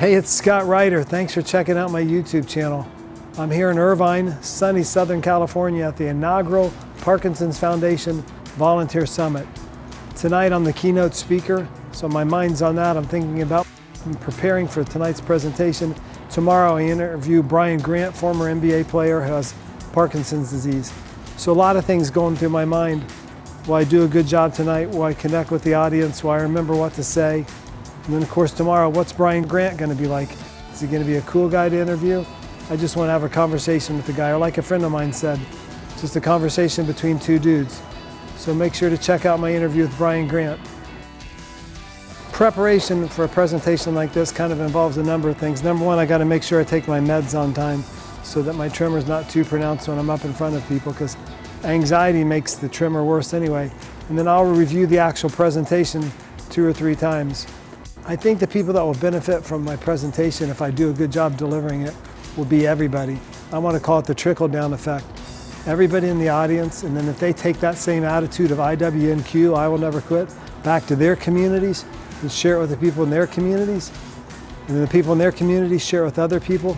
Hey, it's Scott Ryder. Thanks for checking out my YouTube channel. I'm here in Irvine, sunny Southern California at the inaugural Parkinson's Foundation Volunteer Summit. Tonight I'm the keynote speaker, so my mind's on that. I'm preparing for tonight's presentation. Tomorrow I interview Brian Grant, former NBA player who has Parkinson's disease. So a lot of things going through my mind. Will I do a good job tonight? Will I connect with the audience? Will I remember what to say? And then of course tomorrow, what's Brian Grant going to be like? Is he going to be a cool guy to interview? I just want to have a conversation with the guy, or like a friend of mine said, just a conversation between two dudes. So make sure to check out my interview with Brian Grant. Preparation for a presentation like this kind of involves a number of things. Number one, I got to make sure I take my meds on time so that my tremor's not too pronounced when I'm up in front of people, because anxiety makes the tremor worse anyway. And then I'll review the actual presentation 2 or 3 times. I think the people that will benefit from my presentation, if I do a good job delivering it, will be everybody. I want to call it the trickle-down effect. Everybody in the audience, and then if they take that same attitude of IWNQ, I will never quit, back to their communities and share it with the people in their communities, and then the people in their communities share it with other people,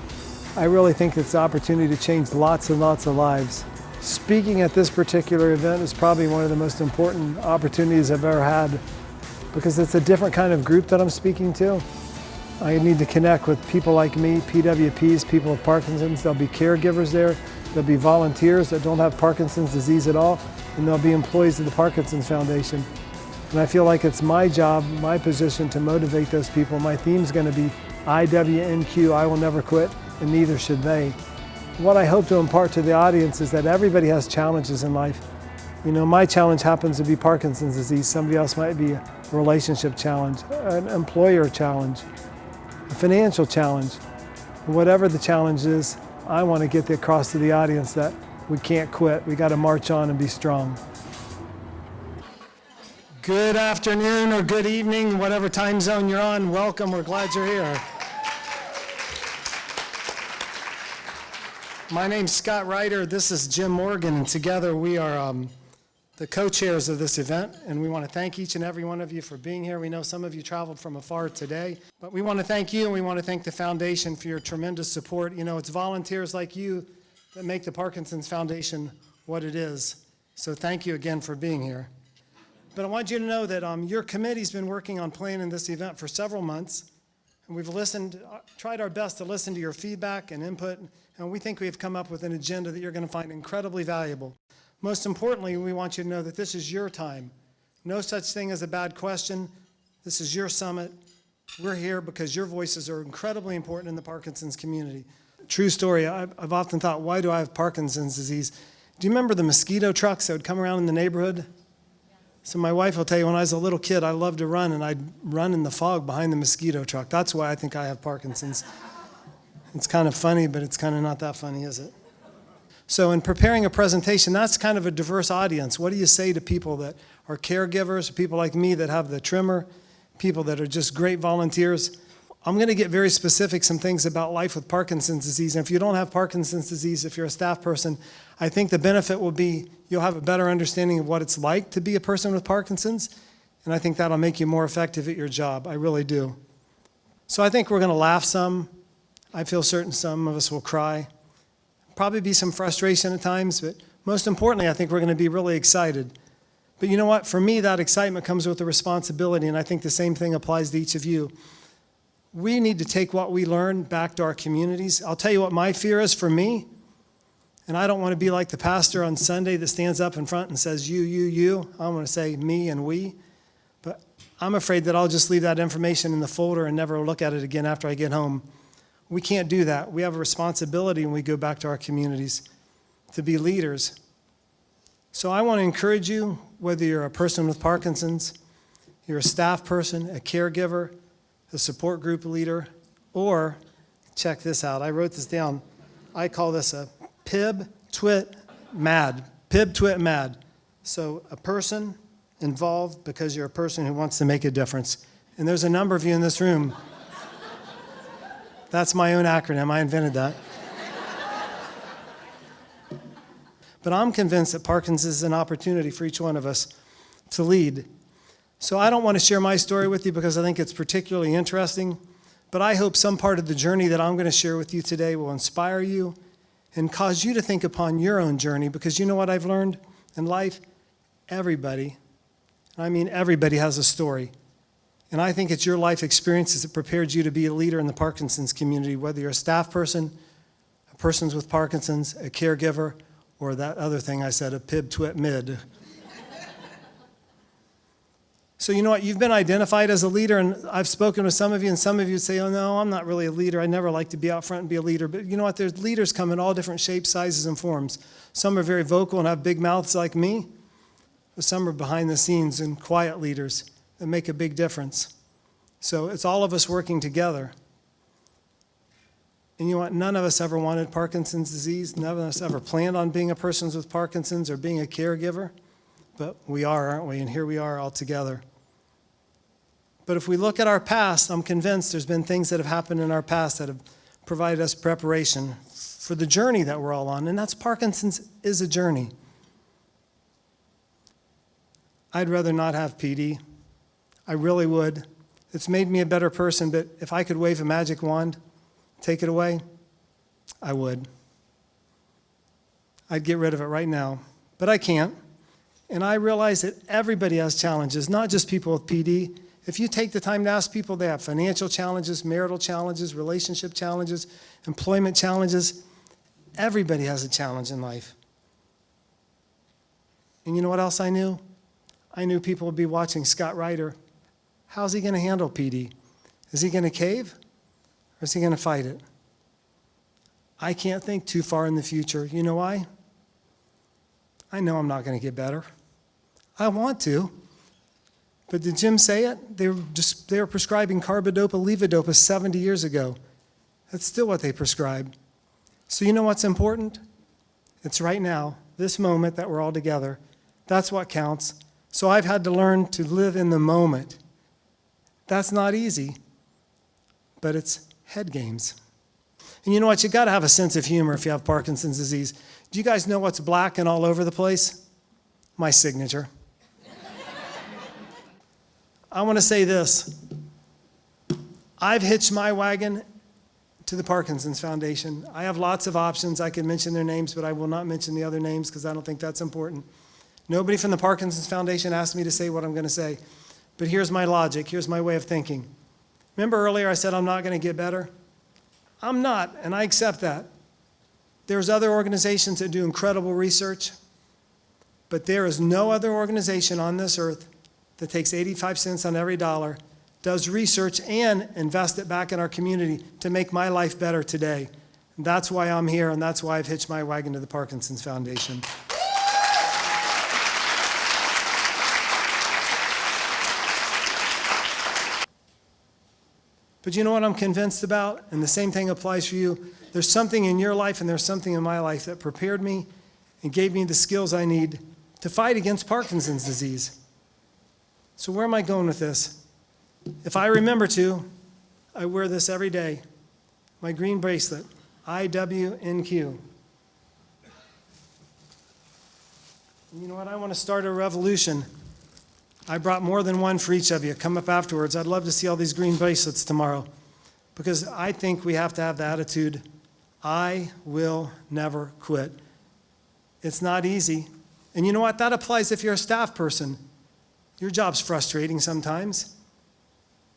I really think it's the opportunity to change lots and lots of lives. Speaking at this particular event is probably one of the most important opportunities I've ever had, because it's a different kind of group that I'm speaking to. I need to connect with people like me, PWPs, people with Parkinson's. There'll be caregivers there. There'll be volunteers that don't have Parkinson's disease at all, and there'll be employees of the Parkinson's Foundation. And I feel like it's my job, my position to motivate those people. My theme's going to be IWNQ, I will never quit, and neither should they. What I hope to impart to the audience is that everybody has challenges in life. You know, my challenge happens to be Parkinson's disease. Somebody else might be a relationship challenge, an employer challenge, a financial challenge. Whatever the challenge is, I want to get across to the audience that we can't quit. We got to march on and be strong. Good afternoon or good evening, whatever time zone you're on. Welcome. We're glad you're here. My name's Scott Ryder. This is Jim Morgan, and together we are the co-chairs of this event, and we want to thank each and every one of you for being here. We know some of you traveled from afar today, but we want to thank you, and we want to thank the foundation for your tremendous support. You know, it's volunteers like you that make the Parkinson's Foundation what it is. So thank you again for being here. But I want you to know that your committee's been working on planning this event for several months, and we've tried our best to listen to your feedback and input, and we think we've come up with an agenda that you're going to find incredibly valuable. Most importantly, we want you to know that this is your time. No such thing as a bad question. This is your summit. We're here because your voices are incredibly important in the Parkinson's community. True story, I've often thought, why do I have Parkinson's disease? Do you remember the mosquito trucks that would come around in the neighborhood? So my wife will tell you, when I was a little kid, I loved to run, and I'd run in the fog behind the mosquito truck. That's why I think I have Parkinson's. It's kind of funny, but it's kind of not that funny, is it? So in preparing a presentation, that's kind of a diverse audience. What do you say to people that are caregivers, people like me that have the tremor, people that are just great volunteers? I'm going to get very specific, some things about life with Parkinson's disease. And if you don't have Parkinson's disease, if you're a staff person, I think the benefit will be you'll have a better understanding of what it's like to be a person with Parkinson's. And I think that'll make you more effective at your job. I really do. So I think we're going to laugh some. I feel certain some of us will cry. Probably be some frustration at times, but most importantly, I think we're going to be really excited. But you know what? For me, that excitement comes with a responsibility, and I think the same thing applies to each of you. We need to take what we learn back to our communities. I'll tell you what my fear is for me, and I don't want to be like the pastor on Sunday that stands up in front and says, you. I want to say me and we. But I'm afraid that I'll just leave that information in the folder and never look at it again after I get home. We can't do that. We have a responsibility when we go back to our communities to be leaders. So I want to encourage you, whether you're a person with Parkinson's, you're a staff person, a caregiver, a support group leader, or, check this out, I wrote this down. I call this a PIB, twit, mad. PIB, twit, mad. So a person involved because you're a person who wants to make a difference. And there's a number of you in this room. That's my own acronym. I invented that. But I'm convinced that Parkinson's is an opportunity for each one of us to lead. So I don't want to share my story with you because I think it's particularly interesting, But I hope some part of the journey that I'm going to share with you today will inspire you and cause you to think upon your own journey, because you know what I've learned in life? Everybody, I mean everybody, has a story. And I think it's your life experiences that prepared you to be a leader in the Parkinson's community, whether you're a staff person, a person with Parkinson's, a caregiver, or that other thing I said, a pib twit mid. So you know what? You've been identified as a leader, and I've spoken with some of you, and some of you say, oh, no, I'm not really a leader. I never like to be out front and be a leader. But you know what? There's leaders come in all different shapes, sizes, and forms. Some are very vocal and have big mouths like me. But some are behind the scenes and quiet leaders that make a big difference. So it's all of us working together. And you know what? None of us ever wanted Parkinson's disease. None of us ever planned on being a person with Parkinson's or being a caregiver. But we are, aren't we? And here we are all together. But if we look at our past, I'm convinced there's been things that have happened in our past that have provided us preparation for the journey that we're all on. And that's Parkinson's is a journey. I'd rather not have PD. I really would. It's made me a better person, but if I could wave a magic wand, take it away, I would. I'd get rid of it right now, but I can't. And I realize that everybody has challenges, not just people with PD. If you take the time to ask people, they have financial challenges, marital challenges, relationship challenges, employment challenges. Everybody has a challenge in life. And you know what else I knew? I knew people would be watching Scott Ryder. How's he going to handle PD? Is he going to cave, or is he going to fight it? I can't think too far in the future. You know why? I know I'm not going to get better. I want to. But did Jim say it? They were prescribing carbidopa, levodopa 70 years ago. That's still what they prescribe. So you know what's important? It's right now, this moment that we're all together. That's what counts. So I've had to learn to live in the moment. That's not easy, but it's head games. And you know what? You got to have a sense of humor if you have Parkinson's disease. Do you guys know what's black and all over the place? My signature. I want to say this. I've hitched my wagon to the Parkinson's Foundation. I have lots of options. I can mention their names, but I will not mention the other names because I don't think that's important. Nobody from the Parkinson's Foundation asked me to say what I'm going to say. But here's my logic. Here's my way of thinking. Remember earlier I said I'm not going to get better? I'm not, and I accept that. There's other organizations that do incredible research, but there is no other organization on this earth that takes 85 cents on every dollar, does research, and invest it back in our community to make my life better today. And that's why I'm here, and that's why I've hitched my wagon to the Parkinson's Foundation. But you know what I'm convinced about? And the same thing applies for you. There's something in your life and there's something in my life that prepared me and gave me the skills I need to fight against Parkinson's disease. So where am I going with this? If I remember to, I wear this every day. My green bracelet, IWNQ. And you know what? I want to start a revolution. I brought more than one for each of you. Come up afterwards. I'd love to see all these green bracelets tomorrow because I think we have to have the attitude, I will never quit. It's not easy. And you know what? That applies if you're a staff person. Your job's frustrating sometimes.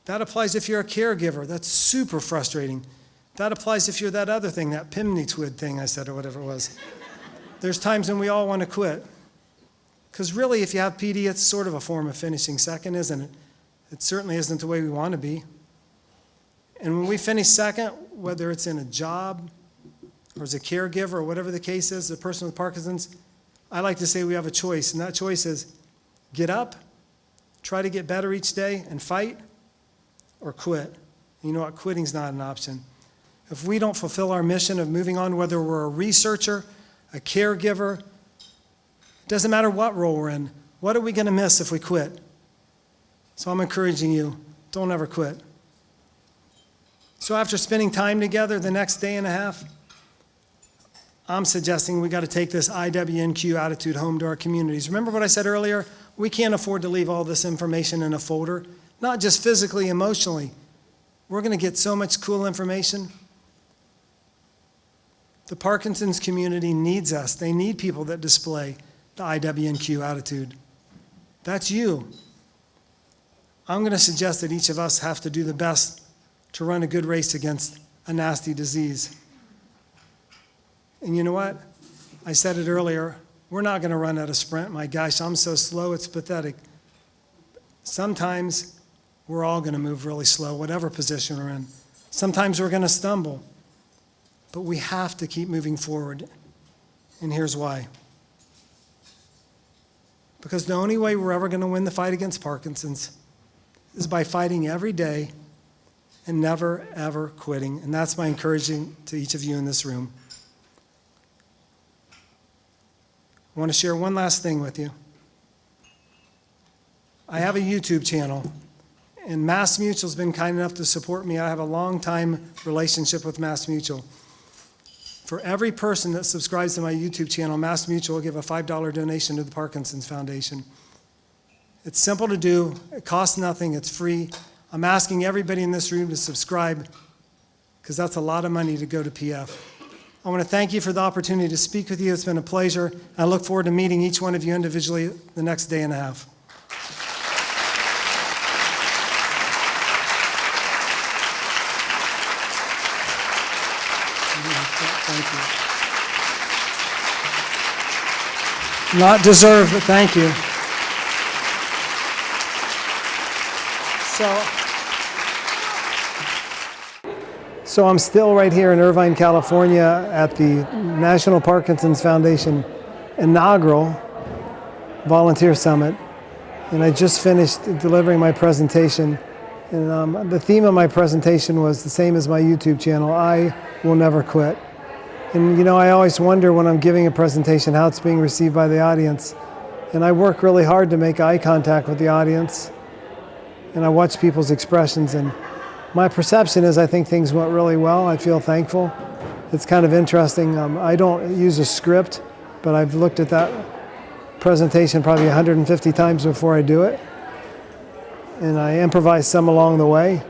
That applies if you're a caregiver. That's super frustrating. That applies if you're that other thing, that Pimney Twid thing I said or whatever it was. There's times when we all want to quit. Because really, if you have PD, it's sort of a form of finishing second, isn't it? It certainly isn't the way we want to be. And when we finish second, whether it's in a job or as a caregiver or whatever the case is, the person with Parkinson's, I like to say we have a choice. And that choice is get up, try to get better each day and fight, or quit. You know what? Quitting's not an option. If we don't fulfill our mission of moving on, whether we're a researcher, a caregiver, doesn't matter what role we're in. What are we going to miss if we quit? So I'm encouraging you, don't ever quit. So after spending time together the next day and a half, I'm suggesting we got to take this IWNQ attitude home to our communities. Remember what I said earlier? We can't afford to leave all this information in a folder, not just physically, emotionally. We're going to get so much cool information. The Parkinson's community needs us. They need people that display the IWNQ attitude. That's you. I'm going to suggest that each of us have to do the best to run a good race against a nasty disease. And you know what? I said it earlier, we're not going to run at a sprint. My gosh, I'm so slow, it's pathetic. Sometimes we're all going to move really slow, whatever position we're in. Sometimes we're going to stumble. But we have to keep moving forward. And here's why. Because the only way we're ever going to win the fight against Parkinson's is by fighting every day and never, ever quitting. And that's my encouraging to each of you in this room. I want to share one last thing with you. I have a YouTube channel, and MassMutual's been kind enough to support me. I have a long-time relationship with MassMutual. For every person that subscribes to my YouTube channel, MassMutual will give a $5 donation to the Parkinson's Foundation. It's simple to do. It costs nothing. It's free. I'm asking everybody in this room to subscribe because that's a lot of money to go to PF. I want to thank you for the opportunity to speak with you. It's been a pleasure. I look forward to meeting each one of you individually the next day and a half. Thank you. Not deserved, but thank you. So I'm still right here in Irvine, California at the National Parkinson's Foundation inaugural volunteer summit. And I just finished delivering my presentation. And the theme of my presentation was the same as my YouTube channel, I will never quit. And you know, I always wonder when I'm giving a presentation how it's being received by the audience. And I work really hard to make eye contact with the audience. And I watch people's expressions, and my perception is I think things went really well. I feel thankful. It's kind of interesting. I don't use a script, but I've looked at that presentation probably 150 times before I do it. And I improvise some along the way.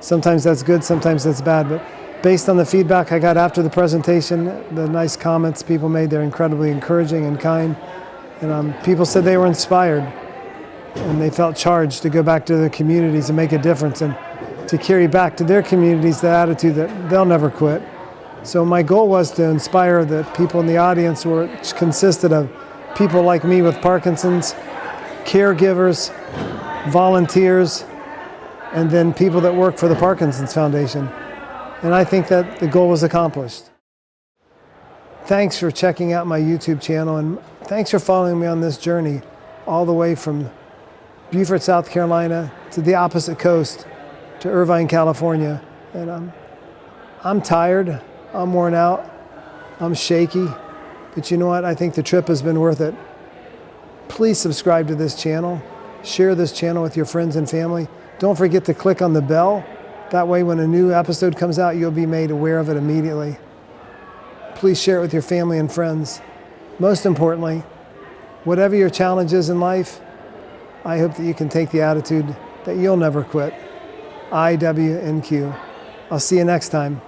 Sometimes that's good, sometimes that's bad, but based on the feedback I got after the presentation, the nice comments people made, they're incredibly encouraging and kind. And people said they were inspired and they felt charged to go back to their communities and make a difference and to carry back to their communities the attitude that they'll never quit. So my goal was to inspire the people in the audience, which consisted of people like me with Parkinson's, caregivers, volunteers, and then people that work for the Parkinson's Foundation. And I think that the goal was accomplished. Thanks for checking out my YouTube channel, and thanks for following me on this journey all the way from Beaufort, South Carolina to the opposite coast to Irvine, California. And I'm tired, I'm worn out, I'm shaky, but you know what? I think the trip has been worth it. Please subscribe to this channel, share this channel with your friends and family. Don't forget to click on the bell. That way when a new episode comes out, you'll be made aware of it immediately. Please share it with your family and friends. Most importantly, whatever your challenge is in life, I hope that you can take the attitude that you'll never quit. IWNQ. I'll see you next time.